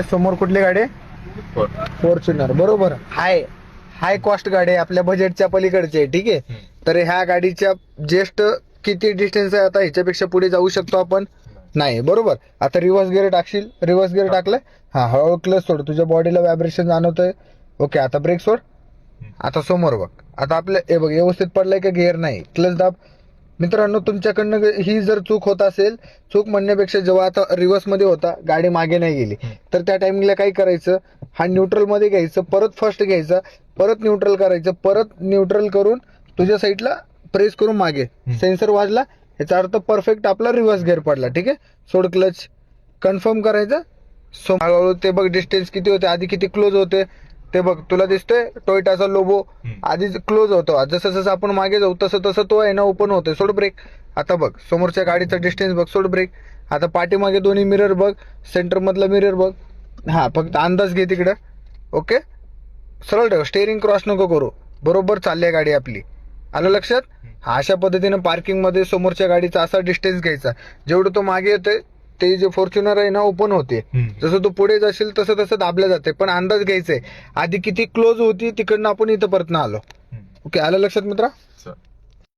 समोर कुठली गाडी आहे? फॉर्च्युनर. बरोबर. हाय कॉस्ट गाडी आहे, आपल्या बजेटच्या पलीकडची आहे. ठीक आहे. तर ह्या गाडीच्या जस्ट किती डिस्टन्स आहे आता? ह्याच्यापेक्षा पुढे जाऊ शकतो आपण? नाही. बरोबर. आता रिव्हर्स गिअर टाकशील? रिव्हर्स गिअर टाकलं. हा, हळूहळू क्लच सोड, तुझ्या बॉडीला व्हायब्रेशन जाणवतंय. ओके. आता ब्रेक सोड. आता समोर बघ. आता आपलं हे बघ, व्यवस्थित पडलंय का? गिअर नाही. क्लच दाब. मित्रांनो, तुमच्याकडनं ही जर चूक होत असेल, चूक म्हणण्यापेक्षा जेव्हा आता रिव्हर्स मध्ये होता, गाडी मागे नाही गेली, तर त्या टाइमिंगला काय करायचं? हा न्यूट्रल मध्ये घ्यायचं, परत फर्स्ट घ्यायचं, परत न्यूट्रल करायचं, परत न्यूट्रल करून तुझ्या साईडला प्रेस करून मागे सेन्सर वाजला, याचा अर्थ परफेक्ट आपला रिव्हर्स गिअर पडला. ठीक आहे. सोड क्लच. कन्फर्म करायचं. सो हळूहळू ते बघ, डिस्टन्स किती होते, आधी किती क्लोज होते ते बघ. तुला दिसतोय टोयोटाचा लोगो आधीच क्लोज होतो. जसं जसं आपण मागे जाऊ तसं तसं तो आहे ना ओपन होतोय. सोड ब्रेक. आता बघ समोरच्या गाडीचा डिस्टन्स बघ. सोड ब्रेक. आता पाठीमागे दोन्ही मिरर बघ, सेंटर मधला मिरर बघ. हा, फक्त अंदाज घे तिकडं. ओके. सरळ ठेव, स्टेअरिंग क्रॉस नको करू. बरोबर चालली गाडी आपली. आलं लक्षात? हा, अशा पद्धतीनं पार्किंग मध्ये समोरच्या गाडीचा असा डिस्टन्स घ्यायचा, जेवढं तो मागे येतोय ते जे फॉर्च्युनर आहे ना ओपन होते. जसं तू पुढे जाशील तसं तसं दाबल्या जाते, पण अंदाज घ्यायचाय आधी किती क्लोज होती, तिकडनं आपण इथं परत आलो. ओके. आलं लक्षात मित्रा?